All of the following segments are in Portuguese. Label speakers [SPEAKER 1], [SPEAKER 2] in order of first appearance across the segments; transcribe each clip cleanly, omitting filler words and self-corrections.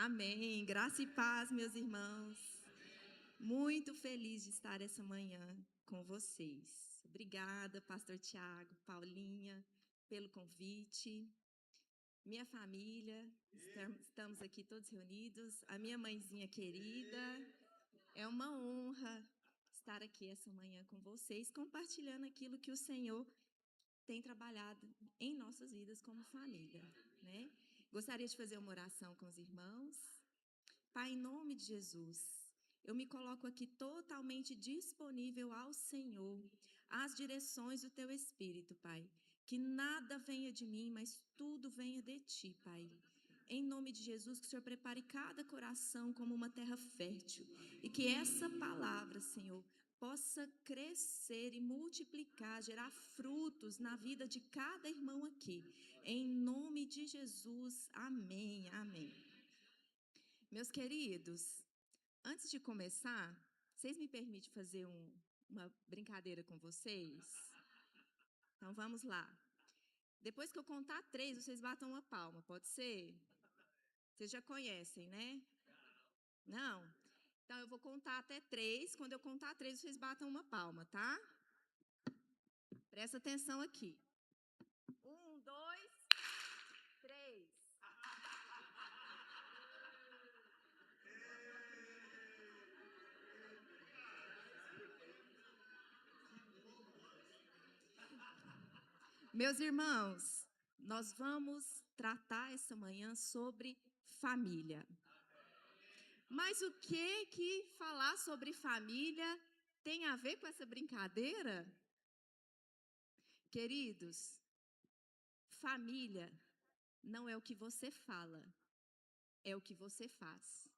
[SPEAKER 1] Amém. Graça e paz, meus irmãos. Muito feliz de estar essa manhã com vocês. Obrigada, Pastor Tiago, Paulinha, pelo convite. Minha família, estamos aqui todos reunidos. A minha mãezinha querida, é uma honra estar aqui essa manhã com vocês, compartilhando aquilo que o Senhor tem trabalhado em nossas vidas como família, né? Gostaria de fazer uma oração com os irmãos. Pai, em nome de Jesus, eu me coloco aqui totalmente disponível ao Senhor, às direções do Teu Espírito, Pai. Que nada venha de mim, mas tudo venha de Ti, Pai. Em nome de Jesus, que o Senhor prepare cada coração como uma terra fértil e que essa palavra, Senhor, possa crescer e multiplicar, gerar frutos na vida de cada irmão aqui. Em nome de Jesus, amém, amém. Meus queridos, antes de começar, vocês me permitem fazer uma brincadeira com vocês? Então vamos lá. Depois que eu contar 3, vocês batam uma palma, pode ser? Vocês já conhecem, né? Não? Então eu vou contar até 3. Quando eu contar 3, vocês batam uma palma, tá? Presta atenção aqui. 1, 2, 3. Meus irmãos, nós vamos tratar essa manhã sobre família. Mas o que falar sobre família tem a ver com essa brincadeira? Queridos, família não é o que você fala, é o que você faz.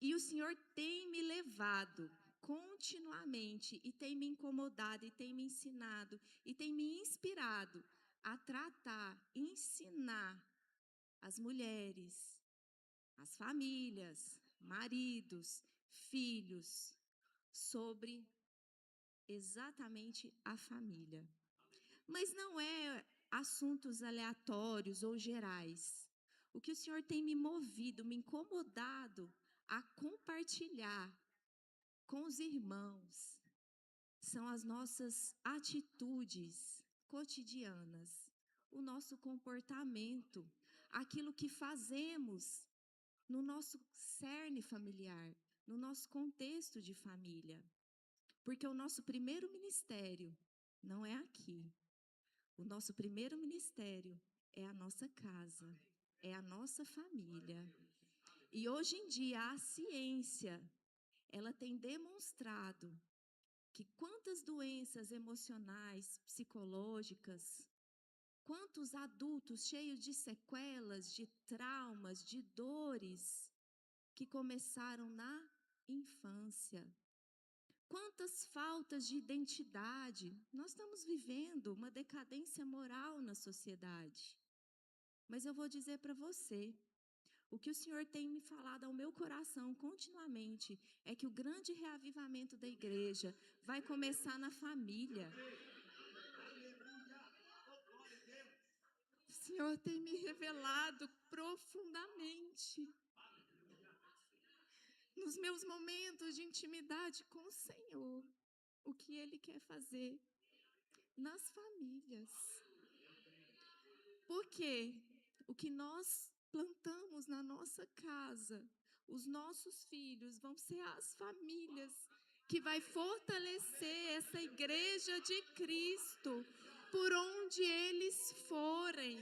[SPEAKER 1] E o Senhor tem me levado continuamente e tem me incomodado e tem me ensinado e tem me inspirado a tratar, ensinar as mulheres, as famílias, maridos, filhos, sobre exatamente a família. Mas não é assuntos aleatórios ou gerais. O que o Senhor tem me movido, me incomodado a compartilhar com os irmãos são as nossas atitudes cotidianas, o nosso comportamento, aquilo que fazemos no nosso cerne familiar, no nosso contexto de família. Porque o nosso primeiro ministério não é aqui. O nosso primeiro ministério é a nossa casa, é a nossa família. E hoje em dia a ciência, ela tem demonstrado que quantas doenças emocionais, psicológicas, quantos adultos cheios de sequelas, de traumas, de dores, que começaram na infância. Quantas faltas de identidade. Nós estamos vivendo uma decadência moral na sociedade. Mas eu vou dizer para você, o que o Senhor tem me falado ao meu coração continuamente é que o grande reavivamento da igreja vai começar na família. O Senhor tem me revelado profundamente nos meus momentos de intimidade com o Senhor, o que Ele quer fazer nas famílias. Porque o que nós plantamos na nossa casa, os nossos filhos vão ser as famílias que vai fortalecer essa igreja de Cristo por onde eles forem.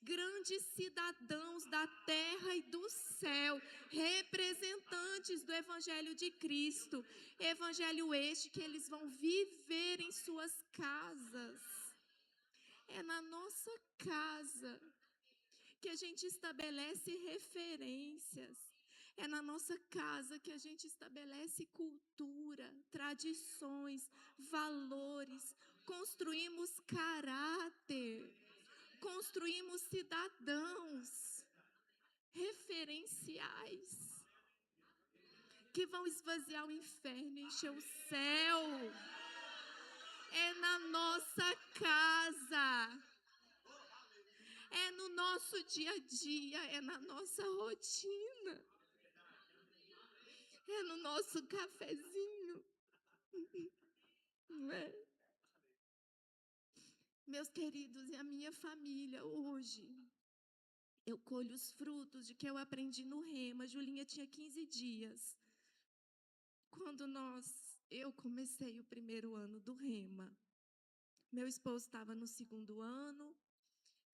[SPEAKER 1] Grandes cidadãos da terra e do céu, representantes do Evangelho de Cristo, Evangelho este que eles vão viver em suas casas. É na nossa casa que a gente estabelece referências. É na nossa casa que a gente estabelece cultura, tradições, valores, construímos caráter, construímos cidadãos referenciais que vão esvaziar o inferno e encher o céu. É na nossa casa. É no no nosso dia a dia, é na nossa rotina, é no nosso cafezinho, não é? Meus queridos, e a minha família hoje, eu colho os frutos de que eu aprendi no Rema. Julinha tinha 15 dias. Quando eu comecei o primeiro ano do Rema. Meu esposo estava no segundo ano,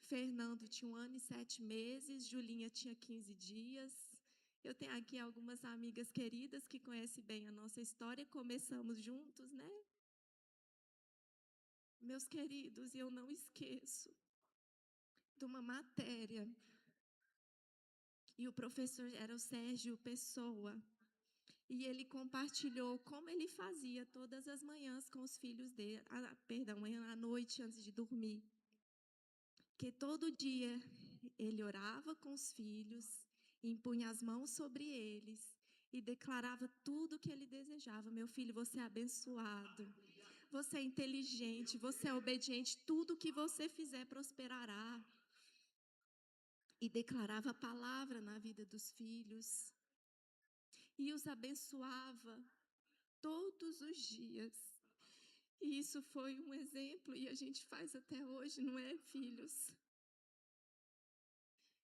[SPEAKER 1] Fernando tinha 1 ano e 7 meses, Julinha tinha 15 dias. Eu tenho aqui algumas amigas queridas que conhecem bem a nossa história, começamos juntos, né? Meus queridos, eu não esqueço de uma matéria, e o professor era o Sérgio Pessoa, e ele compartilhou como ele fazia todas as manhãs com os filhos dele, à noite antes de dormir. Que todo dia ele orava com os filhos, impunha as mãos sobre eles e declarava tudo o que ele desejava. Meu filho, você é abençoado, você é inteligente, você é obediente, tudo que você fizer prosperará. E declarava a palavra na vida dos filhos e os abençoava todos os dias. E isso foi um exemplo, e a gente faz até hoje, não é, filhos?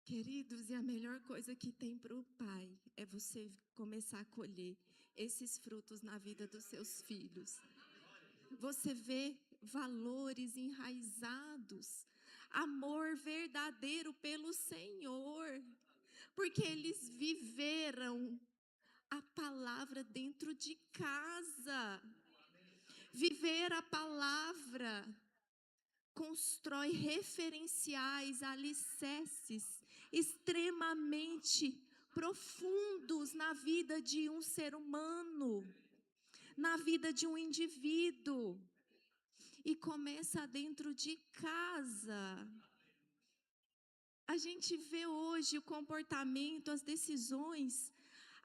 [SPEAKER 1] Queridos, e a melhor coisa que tem para o pai é você começar a colher esses frutos na vida dos seus filhos. Você vê valores enraizados, amor verdadeiro pelo Senhor, porque eles viveram a palavra dentro de casa. Viver a palavra constrói referenciais, alicerces extremamente profundos na vida de um ser humano, na vida de um indivíduo. E começa dentro de casa. A gente vê hoje o comportamento, as decisões,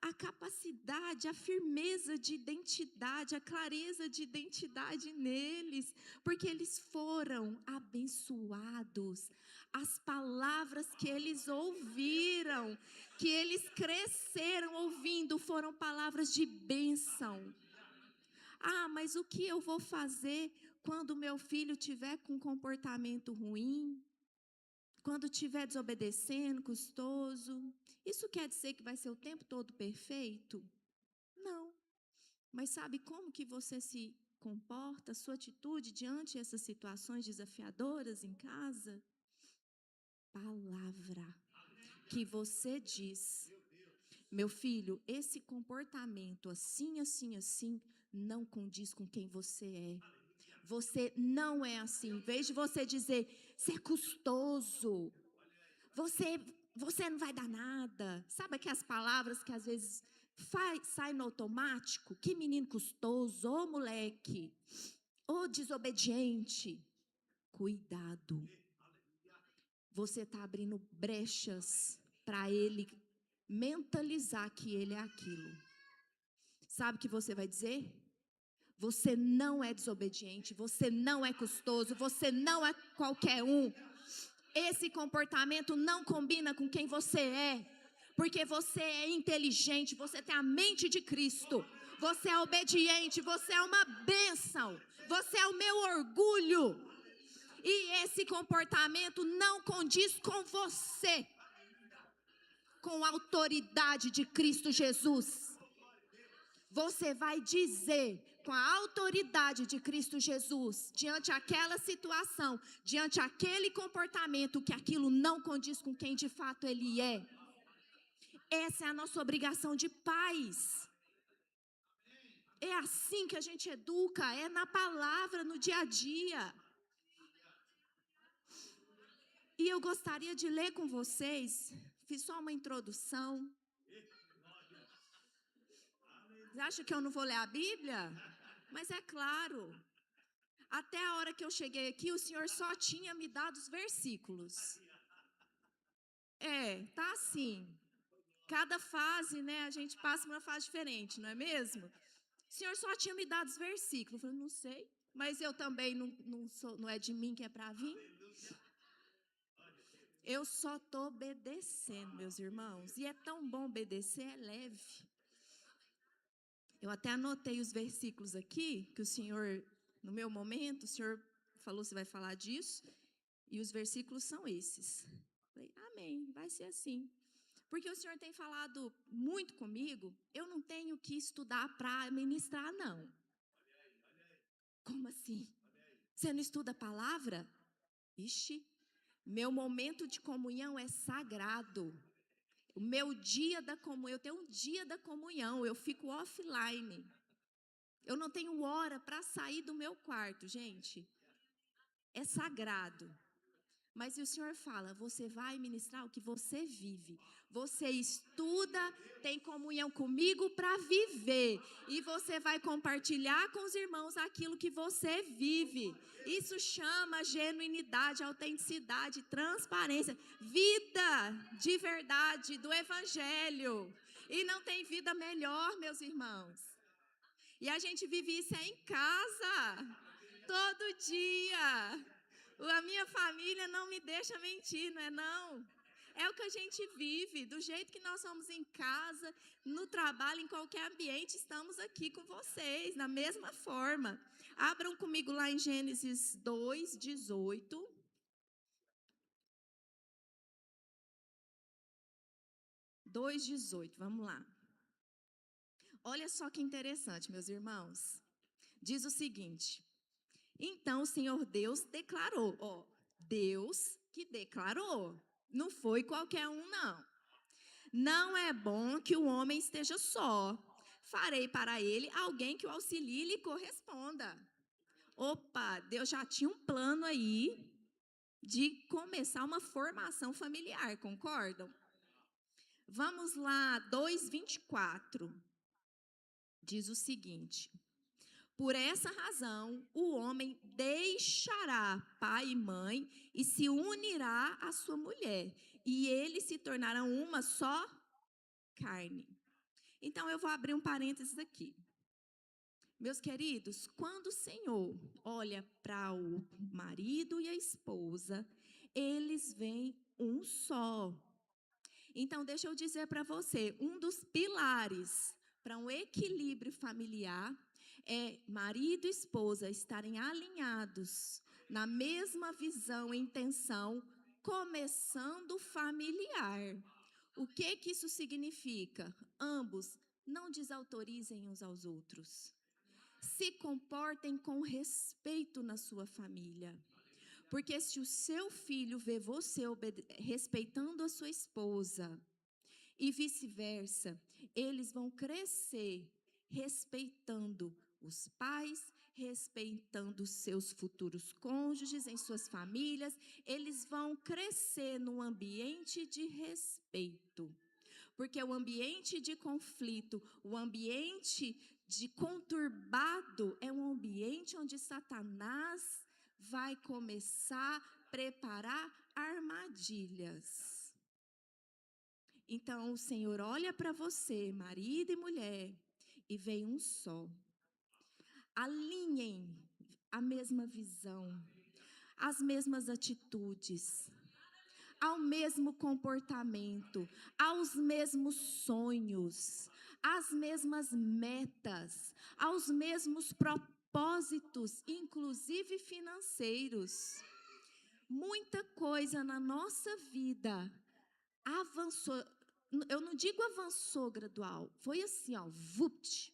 [SPEAKER 1] a capacidade, a firmeza de identidade, a clareza de identidade neles, porque eles foram abençoados. As palavras que eles ouviram, que eles cresceram ouvindo, foram palavras de bênção. Ah, mas o que eu vou fazer quando meu filho tiver com comportamento ruim? Quando estiver desobedecendo, custoso? Isso quer dizer que vai ser o tempo todo perfeito? Não. Mas sabe como que você se comporta, sua atitude diante dessas situações desafiadoras em casa? Palavra que você diz. Meu filho, esse comportamento assim, assim, assim, não condiz com quem você é. Você não é assim. Em vez de você dizer, você é custoso, você não vai dar nada. Sabe aquelas palavras que às vezes saem no automático? Que menino custoso, ô moleque, ô desobediente. Cuidado. Você está abrindo brechas para ele mentalizar que ele é aquilo. Sabe o que você vai dizer? Você não é desobediente, você não é custoso, você não é qualquer um. Esse comportamento não combina com quem você é, porque você é inteligente, você tem a mente de Cristo, você é obediente, você é uma bênção, você é o meu orgulho, e esse comportamento não condiz com você, com a autoridade de Cristo Jesus. Você vai dizer com a autoridade de Cristo Jesus, diante aquela situação, diante aquele comportamento, que aquilo não condiz com quem de fato ele é. Essa é a nossa obrigação de pais. É assim que a gente educa, é na palavra, no dia a dia. E eu gostaria de ler com vocês, fiz só uma introdução. Você acha que eu não vou ler a Bíblia? Mas é claro, até a hora que eu cheguei aqui, o Senhor só tinha me dado os versículos. Tá assim. Cada fase, né, a gente passa uma fase diferente, não é mesmo? O Senhor só tinha me dado os versículos. Eu falei, não sei, mas eu também não é de mim que é para vir. Eu só estou obedecendo, meus irmãos. E é tão bom obedecer, é leve. Eu até anotei os versículos aqui, que o Senhor, no meu momento, o Senhor falou se vai falar disso. E os versículos são esses. Falei, amém, vai ser assim. Porque o Senhor tem falado muito comigo, eu não tenho que estudar para ministrar, não. Como assim? Você não estuda a palavra? Ixi, meu momento de comunhão é sagrado. O meu dia da comunhão, eu tenho um dia da comunhão, eu fico offline. Eu não tenho hora para sair do meu quarto, gente. É sagrado. Mas o Senhor fala, você vai ministrar o que você vive. Você estuda, tem comunhão comigo para viver. E você vai compartilhar com os irmãos aquilo que você vive. Isso chama genuinidade, autenticidade, transparência. Vida de verdade do Evangelho. E não tem vida melhor, meus irmãos. E a gente vive isso em casa. Todo dia. A minha família não me deixa mentir, não é não? É o que a gente vive, do jeito que nós somos em casa, no trabalho, em qualquer ambiente, estamos aqui com vocês, da mesma forma. Abram comigo lá em Gênesis 2:18. 2:18, vamos lá. Olha só que interessante, meus irmãos. Diz o seguinte: então o Senhor Deus declarou, Deus que declarou, não foi qualquer um, não. Não é bom que o homem esteja só. Farei para ele alguém que o auxilie e lhe corresponda. Opa, Deus já tinha um plano aí de começar uma formação familiar, concordam? Vamos lá, 2:24. Diz o seguinte: por essa razão, o homem deixará pai e mãe e se unirá à sua mulher, e eles se tornarão uma só carne. Então, eu vou abrir um parênteses aqui. Meus queridos, quando o Senhor olha para o marido e a esposa, eles veem um só. Então, deixa eu dizer para você, um dos pilares para um equilíbrio familiar é marido e esposa estarem alinhados na mesma visão e intenção, começando familiar. O que isso significa? Ambos não desautorizem uns aos outros. Se comportem com respeito na sua família. Porque se o seu filho vê você respeitando a sua esposa e vice-versa, eles vão crescer respeitando os pais, respeitando os seus futuros cônjuges em suas famílias, eles vão crescer num ambiente de respeito. Porque o ambiente de conflito, o ambiente de conturbado é um ambiente onde Satanás vai começar a preparar armadilhas. Então, o Senhor olha para você, marido e mulher, e vem um só. Alinhem a mesma visão, as mesmas atitudes, ao mesmo comportamento, aos mesmos sonhos, às mesmas metas, aos mesmos propósitos, inclusive financeiros. Muita coisa na nossa vida avançou. Eu não digo avançou gradual, foi assim, vupt.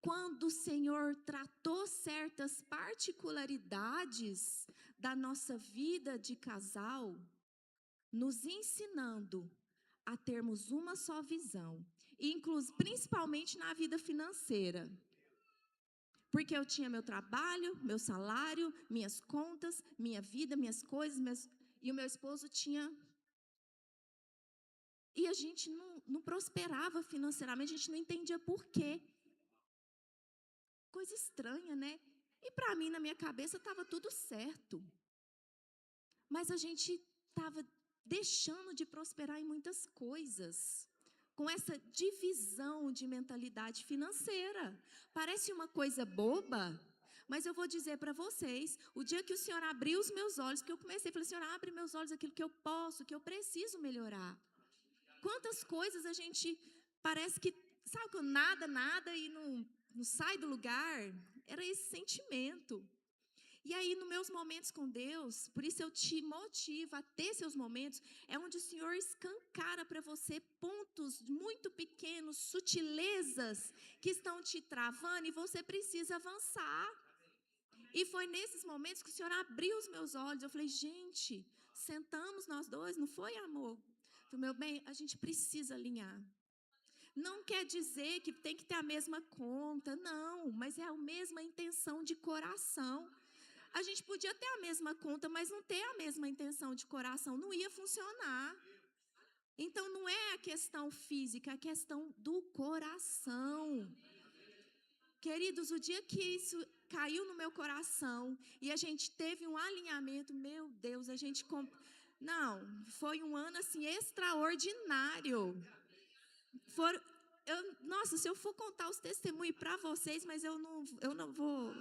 [SPEAKER 1] Quando o Senhor tratou certas particularidades da nossa vida de casal, nos ensinando a termos uma só visão, principalmente na vida financeira. Porque eu tinha meu trabalho, meu salário, minhas contas, minha vida, minhas coisas, e o meu esposo tinha. E a gente não prosperava financeiramente, a gente não entendia por quê. Coisa estranha, né? E para mim, na minha cabeça, estava tudo certo. Mas a gente estava deixando de prosperar em muitas coisas, com essa divisão de mentalidade financeira. Parece uma coisa boba, Mas eu vou dizer para vocês, o dia que o Senhor abriu os meus olhos, que eu comecei a falar, Senhor, abre meus olhos aquilo que eu posso, que eu preciso melhorar. Quantas coisas a gente parece que, sabe, que nada e não sai do lugar. Era esse sentimento. E aí, nos meus momentos com Deus, por isso eu te motivo a ter seus momentos, é onde o Senhor escancara para você pontos muito pequenos, sutilezas que estão te travando e você precisa avançar. E foi nesses momentos que o Senhor abriu os meus olhos. Eu falei, gente, sentamos nós dois, não foi, amor? Eu falei, meu bem, a gente precisa alinhar. Não quer dizer que tem que ter a mesma conta, não, mas é a mesma intenção de coração. A gente podia ter a mesma conta, mas não ter a mesma intenção de coração, não ia funcionar. Então, não é a questão física, é a questão do coração. Queridos, o dia que isso caiu no meu coração e a gente teve um alinhamento, meu Deus, a gente... Não, foi um ano assim extraordinário. Nossa, se eu for contar os testemunhos para vocês, mas eu não vou...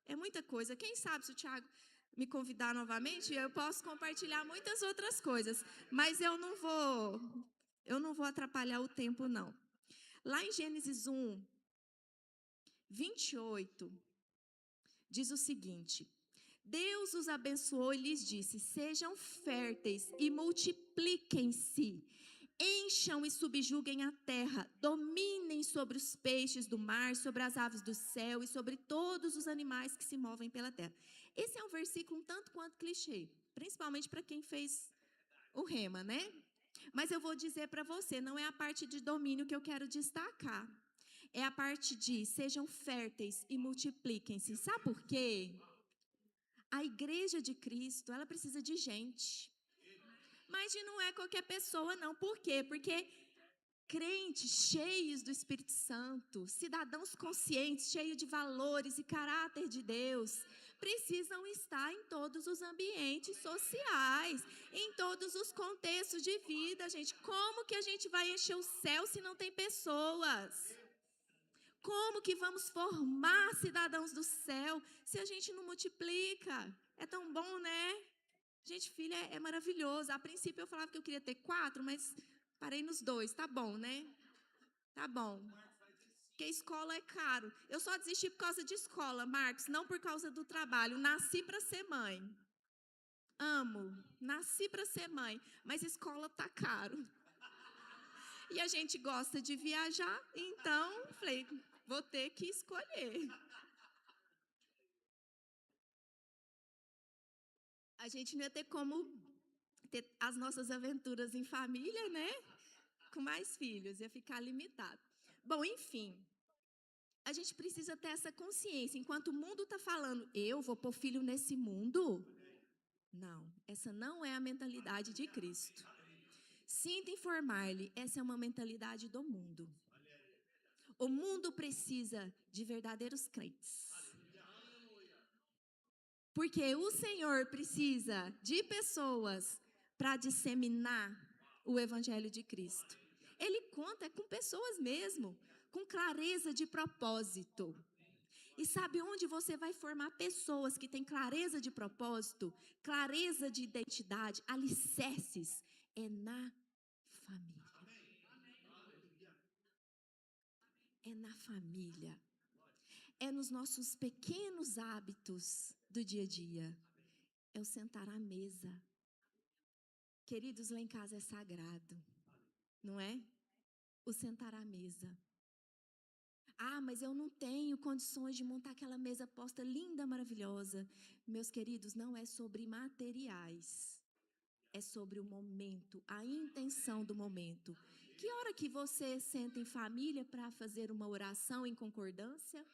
[SPEAKER 1] É muita coisa. Quem sabe se o Thiago me convidar novamente, eu posso compartilhar muitas outras coisas, mas eu não vou atrapalhar o tempo, não. Lá em Gênesis 1, 28, diz o seguinte: Deus os abençoou e lhes disse: sejam férteis e multipliquem-se, encham e subjuguem a terra, dominem sobre os peixes do mar, sobre as aves do céu e sobre todos os animais que se movem pela terra. Esse é um versículo um tanto quanto clichê, principalmente para quem fez o rema, né? Mas eu vou dizer para você, não é a parte de domínio que eu quero destacar. É a parte de sejam férteis e multipliquem-se. Sabe por quê? A igreja de Cristo, ela precisa de gente. Mas não é qualquer pessoa, não. Por quê? Porque crentes cheios do Espírito Santo, cidadãos conscientes, cheios de valores e caráter de Deus, precisam estar em todos os ambientes sociais, em todos os contextos de vida, gente. Como que a gente vai encher o céu se não tem pessoas? Como que vamos formar cidadãos do céu se a gente não multiplica? É tão bom, né? Gente, filho é maravilhoso. A princípio eu falava que eu queria ter 4, mas parei nos 2. Tá bom, né? Tá bom. Porque escola é caro. Eu só desisti por causa de escola, Marcos, não por causa do trabalho. Nasci para ser mãe. Amo. Nasci para ser mãe, mas escola tá caro. E a gente gosta de viajar, então falei, vou ter que escolher. A gente não ia ter como ter as nossas aventuras em família, né? Com mais filhos, ia ficar limitado. Bom, enfim, a gente precisa ter essa consciência. Enquanto o mundo está falando, eu vou pôr filho nesse mundo? Não, essa não é a mentalidade de Cristo. Sinto informar-lhe, essa é uma mentalidade do mundo. O mundo precisa de verdadeiros crentes. Porque o Senhor precisa de pessoas para disseminar o Evangelho de Cristo. Ele conta com pessoas mesmo, com clareza de propósito. E sabe onde você vai formar pessoas que têm clareza de propósito, clareza de identidade, alicerces? É na família. É na família. É nos nossos pequenos hábitos do dia a dia. É o sentar à mesa. Queridos, lá em casa é sagrado, não é? O sentar à mesa. Ah, mas eu não tenho condições de montar aquela mesa posta linda, maravilhosa. Meus queridos, não é sobre materiais. É sobre o momento, a intenção do momento. Que hora que você senta em família para fazer uma oração em concordância?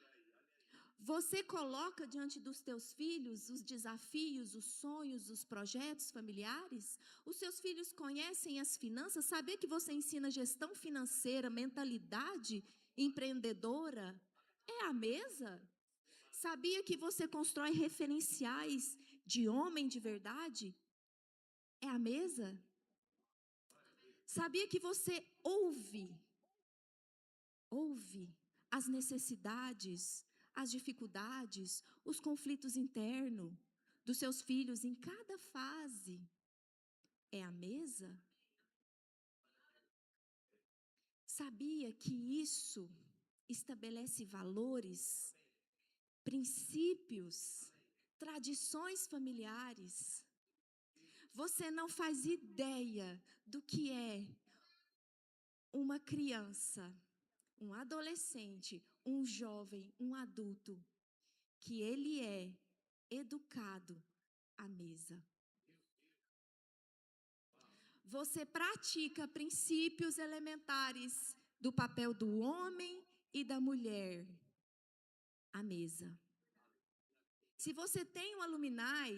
[SPEAKER 1] Você coloca diante dos teus filhos os desafios, os sonhos, os projetos familiares? Os seus filhos conhecem as finanças? Sabia que você ensina gestão financeira, mentalidade empreendedora? É a mesa? Sabia que você constrói referenciais de homem de verdade? É a mesa? Sabia que você ouve as necessidades, as dificuldades, os conflitos internos dos seus filhos em cada fase? É a mesa? Sabia que isso estabelece valores, princípios, tradições familiares? Você não faz ideia do que é uma criança, um adolescente, um jovem, um adulto, que ele é educado à mesa. Você pratica princípios elementares do papel do homem e da mulher à mesa. Se você tem um alumni,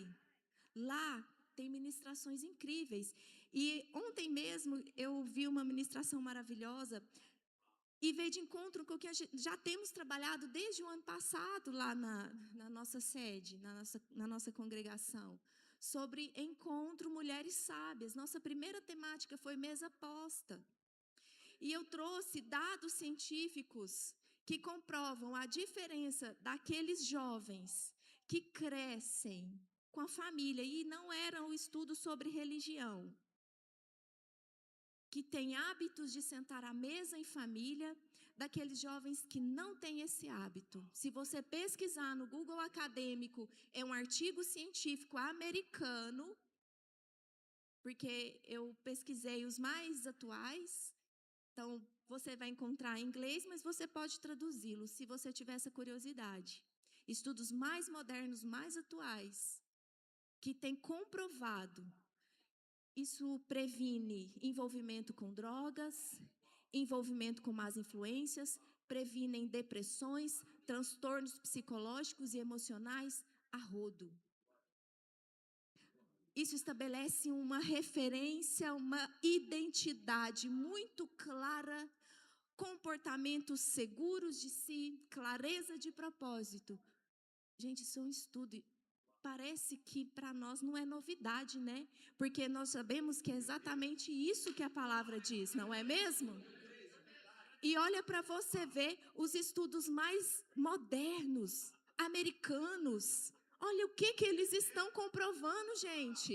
[SPEAKER 1] lá tem ministrações incríveis. E ontem mesmo eu vi uma ministração maravilhosa e veio de encontro com o que já temos trabalhado desde o ano passado lá na nossa sede, na nossa congregação, sobre encontro Mulheres Sábias. Nossa primeira temática foi mesa posta. E eu trouxe dados científicos que comprovam a diferença daqueles jovens que crescem com a família, e não era um estudo sobre religião, que tem hábitos de sentar à mesa em família, daqueles jovens que não têm esse hábito. Se você pesquisar no Google Acadêmico, é um artigo científico americano, porque eu pesquisei os mais atuais, então você vai encontrar em inglês, mas você pode traduzi-lo, se você tiver essa curiosidade. Estudos mais modernos, mais atuais, que têm comprovado. Isso previne envolvimento com drogas, envolvimento com más influências, previnem depressões, transtornos psicológicos e emocionais a rodo. Isso estabelece uma referência, uma identidade muito clara, comportamentos seguros de si, clareza de propósito. Gente, isso é um estudo. Parece que para nós não é novidade, né? Porque nós sabemos que é exatamente isso que a palavra diz, não é mesmo? E olha para você ver os estudos mais modernos, americanos. Olha o que eles estão comprovando, gente.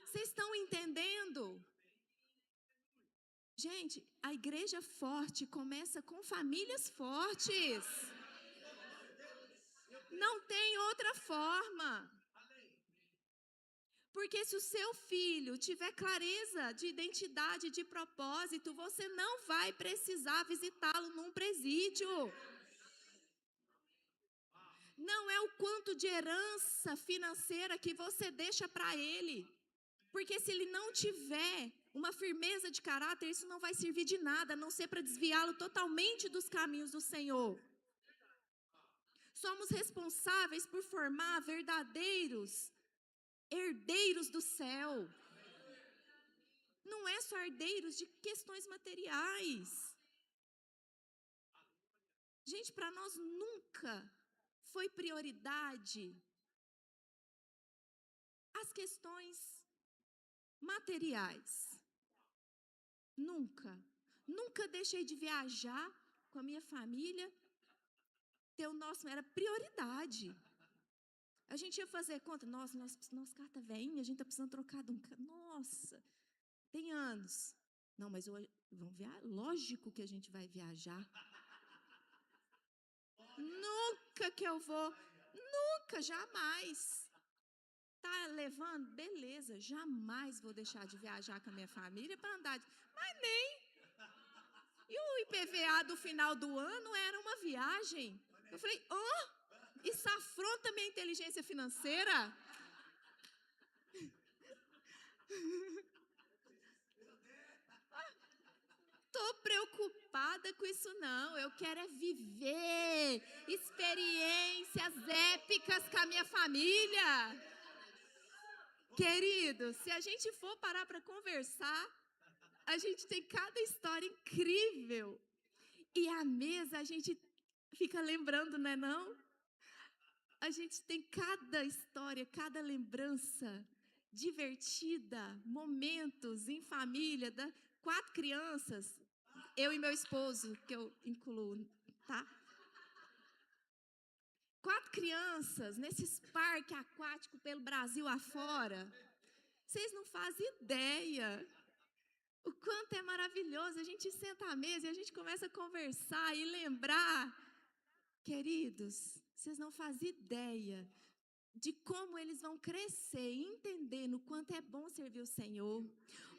[SPEAKER 1] Vocês estão entendendo? Gente, a igreja forte começa com famílias fortes. Não tem outra forma. Porque se o seu filho tiver clareza de identidade, de propósito, você não vai precisar visitá-lo num presídio. Não é o quanto de herança financeira que você deixa para ele. Porque se ele não tiver uma firmeza de caráter, isso não vai servir de nada, a não ser para desviá-lo totalmente dos caminhos do Senhor. Somos responsáveis por formar verdadeiros herdeiros do céu. Não é só herdeiros de questões materiais. Gente, para nós nunca foi prioridade as questões materiais. Nunca. Nunca deixei de viajar com a minha família. Ter o nosso era prioridade. A gente ia fazer conta. Nossa, carta velhinha, a gente está precisando trocar de um... Nossa, tem anos. Não, mas hoje, vamos viajar? Lógico que a gente vai viajar. Nunca que eu vou. Nunca, jamais. Tá levando? Beleza, jamais vou deixar de viajar com a minha família para andar. Mas nem. E o IPVA do final do ano era uma viagem. Eu falei, isso afronta minha inteligência financeira? Estou preocupada com isso não. Eu quero é viver experiências épicas com a minha família. Querido, se a gente for parar para conversar, a gente tem cada história incrível. E à mesa a gente fica lembrando, não é não? A gente tem cada história, cada lembrança divertida, momentos em família, 4 crianças, eu e meu esposo, que eu incluo, tá? 4 crianças nesses parques aquáticos pelo Brasil afora. Vocês não fazem ideia o quanto é maravilhoso. A gente senta à mesa e a gente começa a conversar e lembrar. Queridos, vocês não fazem ideia de como eles vão crescer, entendendo o quanto é bom servir o Senhor,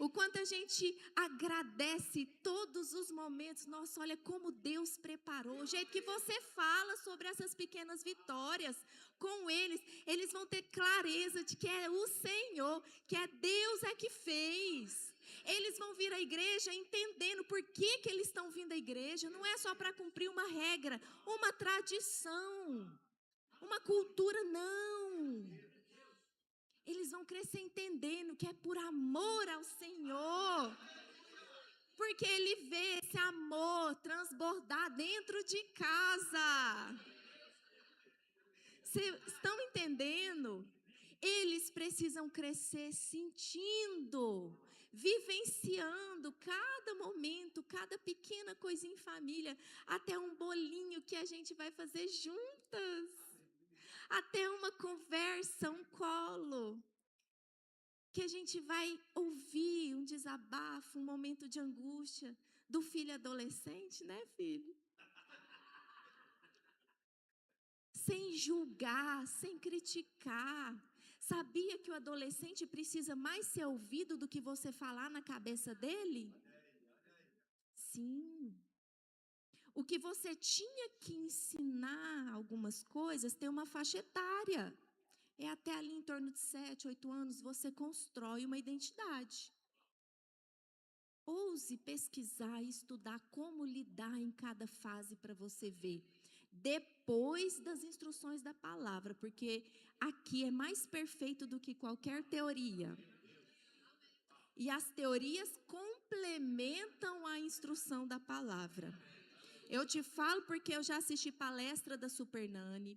[SPEAKER 1] o quanto a gente agradece todos os momentos. Nossa, olha como Deus preparou, o jeito que você fala sobre essas pequenas vitórias com eles, eles vão ter clareza de que é o Senhor, que é Deus é que fez. Eles vão vir à igreja entendendo por que eles estão vindo à igreja, não é só para cumprir uma regra, uma tradição, uma cultura, não. Eles vão crescer entendendo que é por amor ao Senhor. Porque Ele vê esse amor transbordar dentro de casa. Vocês estão entendendo? Eles precisam crescer sentindo, vivenciando cada momento, cada pequena coisinha em família, até um bolinho que a gente vai fazer juntas. Até uma conversa, um colo, que a gente vai ouvir um desabafo, um momento de angústia do filho adolescente, né, filho? Sem julgar, sem criticar. Sabia que o adolescente precisa mais ser ouvido do que você falar na cabeça dele? Sim. O que você tinha que ensinar algumas coisas tem uma faixa etária. É até ali em torno de 7, 8 anos, você constrói uma identidade. Ouse pesquisar e estudar como lidar em cada fase para você ver. Depois das instruções da palavra, porque aqui é mais perfeito do que qualquer teoria. E as teorias complementam a instrução da palavra. Eu te falo porque eu já assisti palestra da Super Nani,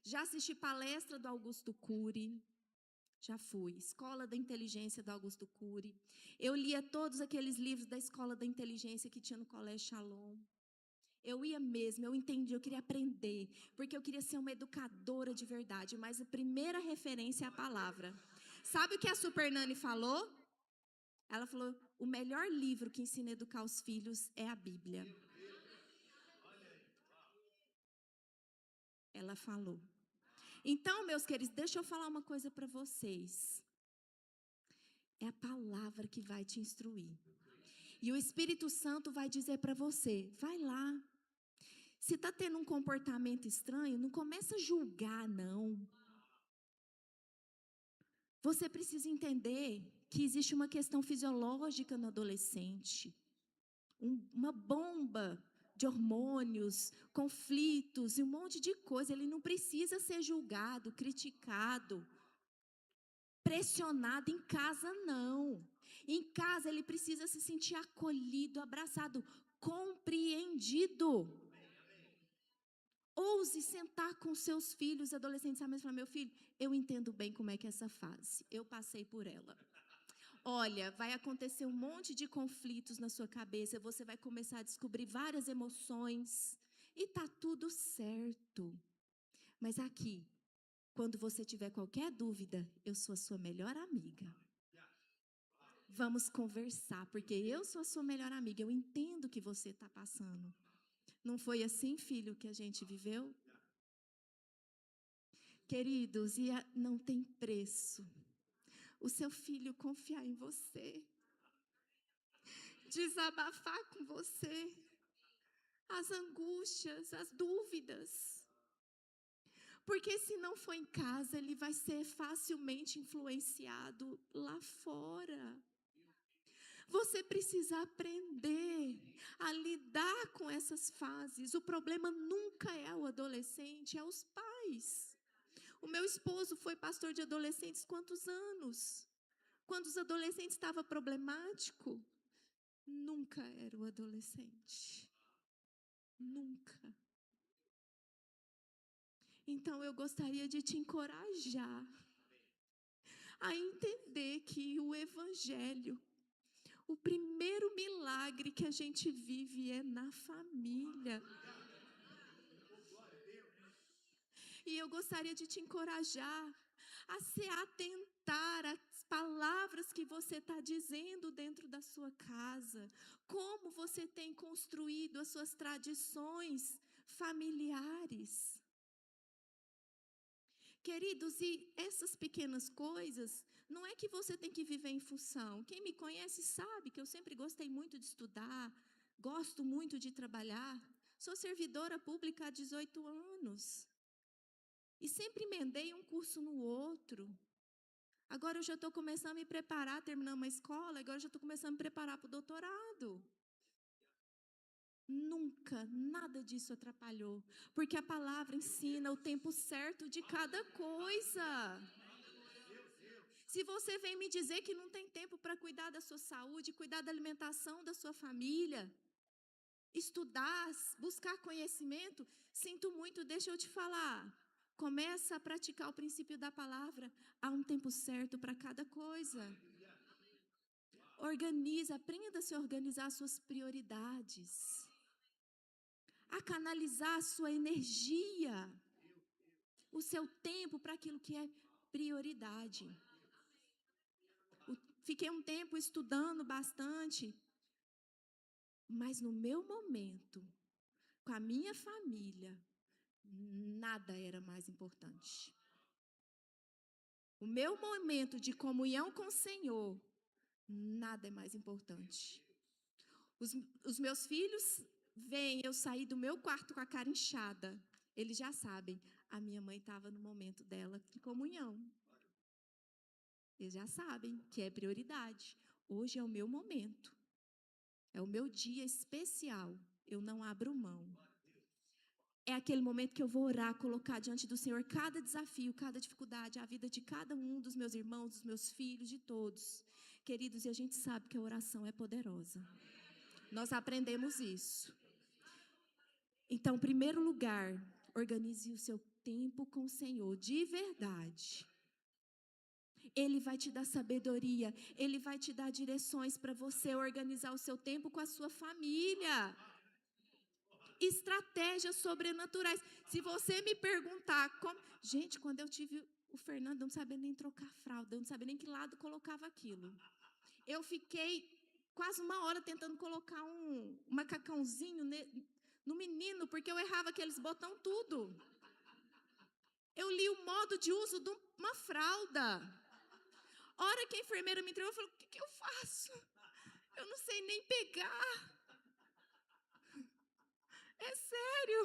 [SPEAKER 1] já assisti palestra do Augusto Cury, já fui, Escola da Inteligência do Augusto Cury. Eu lia todos aqueles livros da Escola da Inteligência que tinha no Colégio Shalom. Eu ia mesmo, eu entendi, eu queria aprender, porque eu queria ser uma educadora de verdade, mas a primeira referência é a palavra. Sabe o que a Super Nani falou? Ela falou, o melhor livro que ensina a educar os filhos é a Bíblia. Ela falou. Então, meus queridos, deixa eu falar uma coisa para vocês. É a palavra que vai te instruir. E o Espírito Santo vai dizer para você, vai lá. Se está tendo um comportamento estranho, não começa a julgar, não. Você precisa entender que existe uma questão fisiológica no adolescente. Uma bomba de hormônios, conflitos e um monte de coisa. Ele não precisa ser julgado, criticado, pressionado em casa, não. Em casa ele precisa se sentir acolhido, abraçado, compreendido. Ouse sentar com seus filhos, adolescentes, sabe, falar, meu filho, eu entendo bem como é que é essa fase, eu passei por ela. Olha, vai acontecer um monte de conflitos na sua cabeça, você vai começar a descobrir várias emoções, e tá tudo certo. Mas aqui, quando você tiver qualquer dúvida, eu sou a sua melhor amiga. Vamos conversar, porque eu sou a sua melhor amiga, eu entendo o que você está passando. Não foi assim, filho, que a gente viveu? Queridos, não tem preço o seu filho confiar em você, desabafar com você, as angústias, as dúvidas. Porque se não for em casa, ele vai ser facilmente influenciado lá fora. Você precisa aprender a lidar com essas fases. O problema nunca é o adolescente, é os pais. O meu esposo foi pastor de adolescentes quantos anos? Quando os adolescentes estavam problemáticos, nunca era o adolescente. Nunca. Então eu gostaria de te encorajar a entender que o Evangelho, o primeiro milagre que a gente vive é na família. E eu gostaria de te encorajar a se atentar às palavras que você está dizendo dentro da sua casa. Como você tem construído as suas tradições familiares. Queridos, e essas pequenas coisas, não é que você tem que viver em função. Quem me conhece sabe que eu sempre gostei muito de estudar, gosto muito de trabalhar. Sou servidora pública há 18 anos. E sempre emendei um curso no outro. Agora eu já estou começando a me preparar, terminando uma escola, agora eu já estou começando a me preparar para o doutorado. Nunca, nada disso atrapalhou, porque a palavra ensina o tempo certo de cada coisa. Se você vem me dizer que não tem tempo para cuidar da sua saúde, cuidar da alimentação da sua família, estudar, buscar conhecimento, sinto muito, deixa eu te falar. Começa a praticar o princípio da palavra. Há um tempo certo para cada coisa. Organiza, aprenda a se organizar as suas prioridades. A canalizar a sua energia, o seu tempo para aquilo que é prioridade. Fiquei um tempo estudando bastante, mas no meu momento, com a minha família, nada era mais importante. O meu momento de comunhão com o Senhor, nada é mais importante. Os meus filhos veem eu sair do meu quarto com a cara inchada. Eles já sabem, a minha mãe estava no momento dela de comunhão. Eles já sabem que é prioridade. Hoje é o meu momento. É o meu dia especial. Eu não abro mão. É aquele momento que eu vou orar, colocar diante do Senhor cada desafio, cada dificuldade, a vida de cada um dos meus irmãos, dos meus filhos, de todos. Queridos, e a gente sabe que a oração é poderosa. Nós aprendemos isso. Então, em primeiro lugar, organize o seu tempo com o Senhor, de verdade. Ele vai te dar sabedoria, Ele vai te dar direções para você organizar o seu tempo com a sua família. Estratégias sobrenaturais. Se você me perguntar como... Gente, quando eu tive o Fernando, eu não sabia nem trocar fralda, eu não sabia nem que lado colocava aquilo. Eu fiquei quase uma hora tentando colocar um macacãozinho no menino, porque eu errava aqueles botão tudo. Eu li o modo de uso de uma fralda. A hora que a enfermeira me entregou, eu falei, o que eu faço? Eu não sei nem pegar. É sério.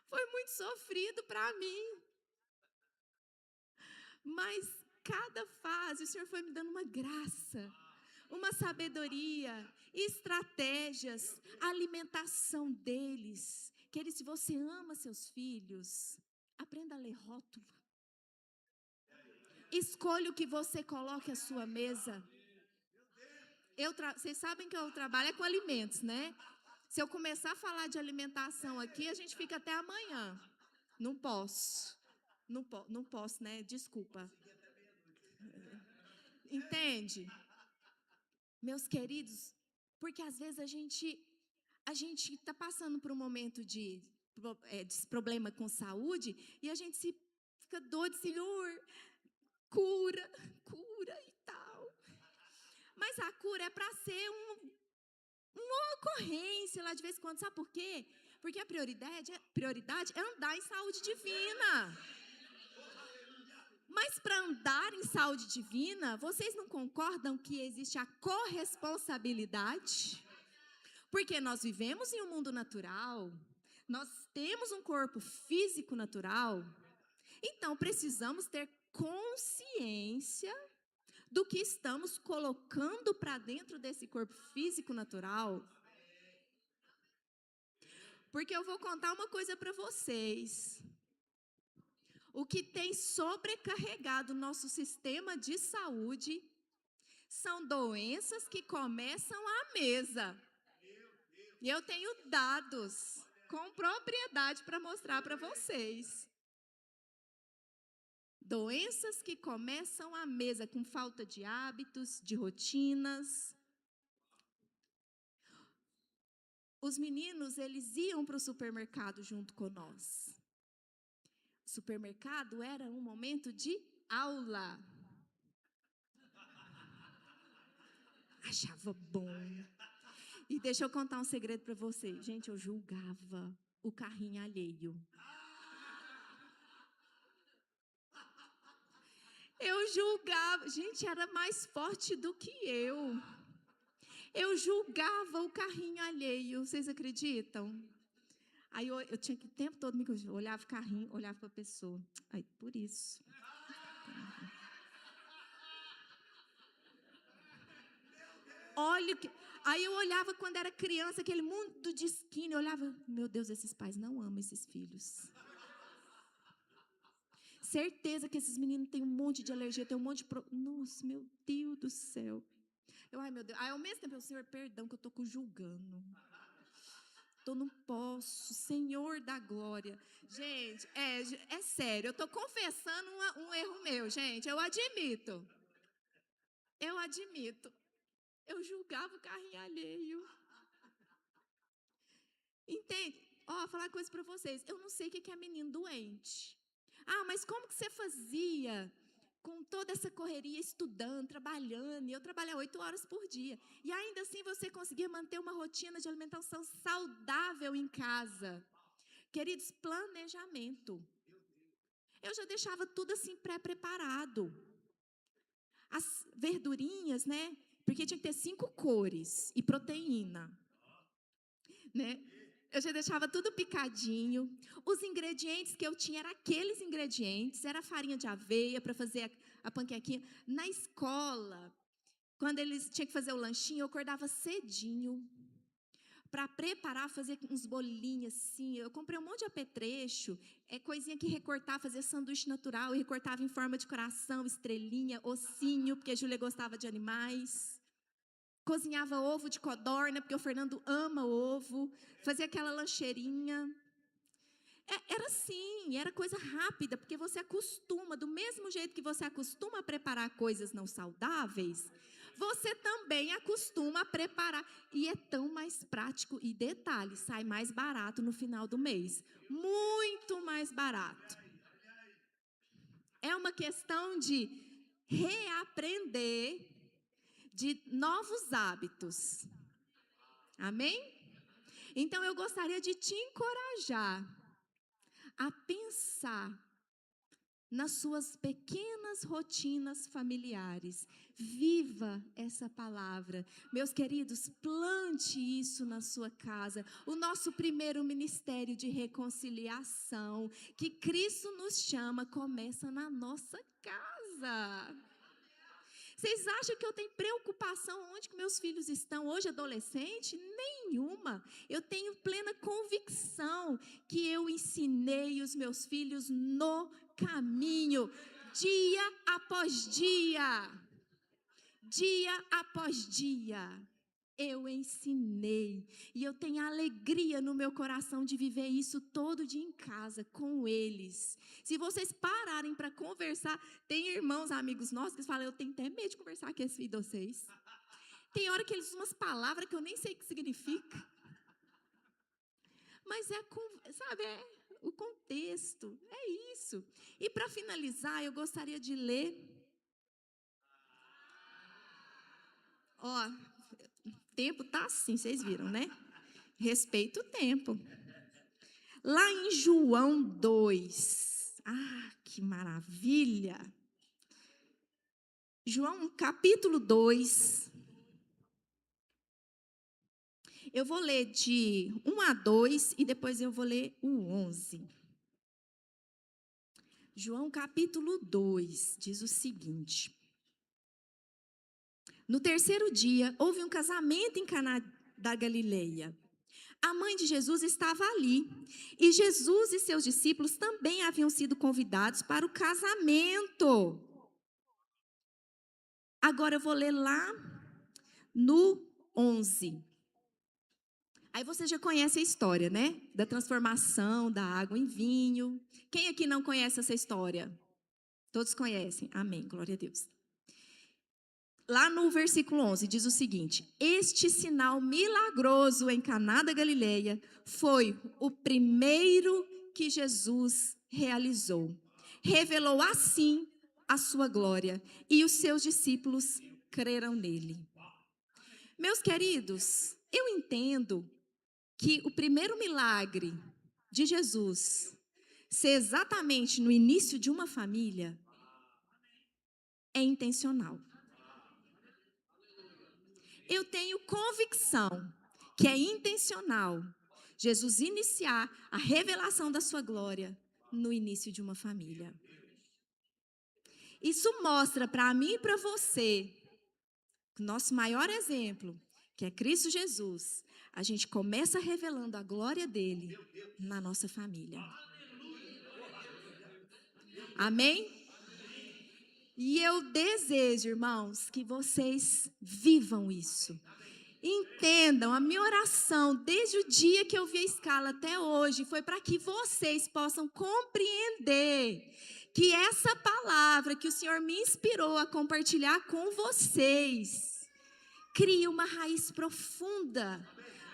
[SPEAKER 1] Foi muito sofrido para mim. Mas cada fase o Senhor foi me dando uma graça, uma sabedoria, estratégias, alimentação deles. Querido, se você ama seus filhos, aprenda a ler rótulo. Escolha o que você coloca à sua mesa. Vocês sabem que eu trabalho com alimentos, né? Se eu começar a falar de alimentação aqui, a gente fica até amanhã. Não posso. Não posso, né? Desculpa. Entende? Meus queridos, porque às vezes a gente está passando por um momento de problema com saúde e a gente fica doido, Senhor, cura e tal. Mas a cura é para ser uma ocorrência lá de vez em quando. Sabe por quê? Porque a prioridade é andar em saúde divina. Mas para andar em saúde divina, vocês não concordam que existe a corresponsabilidade? Porque nós vivemos em um mundo natural, nós temos um corpo físico natural, então precisamos ter consciência do que estamos colocando para dentro desse corpo físico natural. Porque eu vou contar uma coisa para vocês. O que tem sobrecarregado o nosso sistema de saúde são doenças que começam à mesa. E eu tenho dados com propriedade para mostrar para vocês. Doenças que começam à mesa com falta de hábitos, de rotinas. Os meninos, eles iam para o supermercado junto com nós. supermercado era um momento de aula. Achava bom. E deixa eu contar um segredo para vocês. Gente, eu julgava o carrinho alheio. Eu julgava. Gente, era mais forte do que eu. Eu julgava o carrinho alheio. Vocês acreditam? Aí eu tinha que o tempo todo me corrigir. Olhava o carrinho, olhava para a pessoa. Aí, por isso. Olha o que... Aí eu olhava quando era criança, aquele mundo de skinny, eu olhava, meu Deus, esses pais não amam esses filhos. Certeza que esses meninos têm um monte de alergia, tem um monte de... Nossa, meu Deus do céu. Ai, meu Deus. Aí, ao mesmo tempo, eu, Senhor, perdão que eu estou julgando. Eu não posso, Senhor da glória. Gente, é sério, eu estou confessando um erro meu, gente, eu admito. Eu admito. Eu julgava o carrinho alheio. Entende? Ó, falar uma coisa para vocês. Eu não sei o que é menino doente. Ah, mas como que você fazia com toda essa correria, estudando, trabalhando? E eu trabalhava 8 horas por dia. E ainda assim você conseguia manter uma rotina de alimentação saudável em casa. Queridos, planejamento. Eu já deixava tudo assim pré-preparado. As verdurinhas, né? Porque tinha que ter 5 cores e proteína, né? Eu já deixava tudo picadinho. Os ingredientes que eu tinha eram aqueles ingredientes. Era farinha de aveia para fazer a panquequinha. Na escola, quando eles tinham que fazer o lanchinho, eu acordava cedinho para preparar, fazer uns bolinhos assim. Eu comprei um monte de apetrecho, coisinha que recortar, fazer sanduíche natural. E recortava em forma de coração, estrelinha, ossinho, porque a Júlia gostava de animais. Cozinhava ovo de codorna, porque o Fernando ama ovo. Fazia aquela lancheirinha. Era assim, era coisa rápida, porque você acostuma, do mesmo jeito que você acostuma a preparar coisas não saudáveis, você também acostuma a preparar. E é tão mais prático. E detalhe, sai mais barato no final do mês. Muito mais barato. É uma questão de reaprender de novos hábitos. Amém? Então, eu gostaria de te encorajar a pensar nas suas pequenas rotinas familiares. Viva essa palavra. Meus queridos, plante isso na sua casa. O nosso primeiro ministério de reconciliação, que Cristo nos chama, começa na nossa casa. Vocês acham que eu tenho preocupação onde que meus filhos estão hoje, adolescente? Nenhuma. Eu tenho plena convicção que eu ensinei os meus filhos no caminho, dia após dia. Dia após dia. Eu ensinei. E eu tenho alegria no meu coração de viver isso todo dia em casa, com eles. Se vocês pararem para conversar, tem irmãos, amigos nossos que falam, eu tenho até medo de conversar com esse filho de vocês. Tem hora que eles usam umas palavras que eu nem sei o que significa. Mas sabe, o contexto, é isso. E para finalizar, eu gostaria de ler. Ó, o tempo tá assim, vocês viram, né? Respeita o tempo. Lá em João 2. Ah, que maravilha! João, capítulo 2. Eu vou ler de 1 a 2 e depois eu vou ler o 11. João, capítulo 2, diz o seguinte. No terceiro dia, houve um casamento em Caná da Galileia. A mãe de Jesus estava ali, e Jesus e seus discípulos também haviam sido convidados para o casamento. Agora eu vou ler lá no 11. Aí você já conhece a história, né? Da transformação da água em vinho. Quem aqui não conhece essa história? Todos conhecem. Amém. Glória a Deus. Lá no versículo 11 diz o seguinte: este sinal milagroso em Caná da Galileia foi o primeiro que Jesus realizou. Revelou assim a sua glória e os seus discípulos creram nele. Meus queridos, eu entendo que o primeiro milagre de Jesus ser exatamente no início de uma família é intencional. Eu tenho convicção que é intencional Jesus iniciar a revelação da sua glória no início de uma família. Isso mostra para mim e para você, nosso maior exemplo, que é Cristo Jesus. A gente começa revelando a glória dele na nossa família. Amém? E eu desejo, irmãos, que vocês vivam isso. Entendam, a minha oração desde o dia que eu vi a escala até hoje foi para que vocês possam compreender que essa palavra que o Senhor me inspirou a compartilhar com vocês cria uma raiz profunda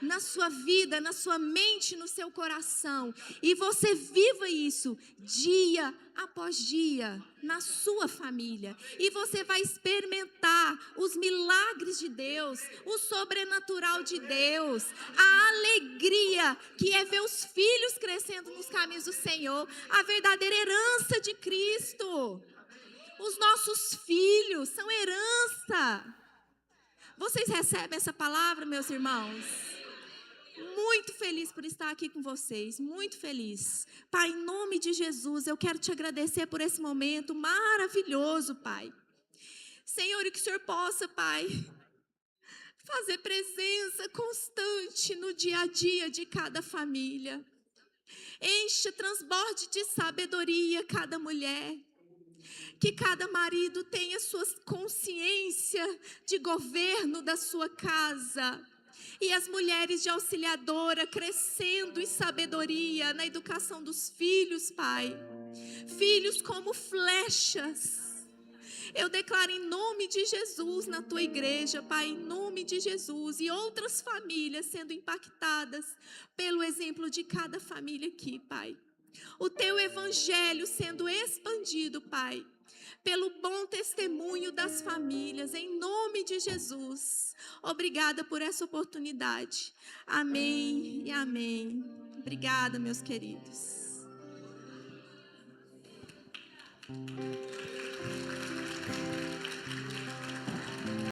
[SPEAKER 1] na sua vida, na sua mente, no seu coração. E você viva isso dia após dia na sua família. E você vai experimentar os milagres de Deus, o sobrenatural de Deus, a alegria que é ver os filhos crescendo nos caminhos do Senhor, a verdadeira herança de Cristo. Os nossos filhos são herança. Vocês recebem essa palavra, meus irmãos? Muito feliz por estar aqui com vocês, muito feliz. Pai, em nome de Jesus, eu quero te agradecer por esse momento maravilhoso, Pai. Senhor, e que o Senhor possa, Pai, fazer presença constante no dia a dia de cada família. Enche, transborde de sabedoria cada mulher. Que cada marido tenha sua consciência de governo da sua casa. E as mulheres de auxiliadora crescendo em sabedoria na educação dos filhos, Pai. Filhos como flechas. Eu declaro em nome de Jesus na tua igreja, Pai, em nome de Jesus. E outras famílias sendo impactadas pelo exemplo de cada família aqui, Pai. O teu evangelho sendo expandido, Pai, pelo bom testemunho das famílias, em nome de Jesus. Obrigada por essa oportunidade. Amém e amém. Obrigada, meus queridos.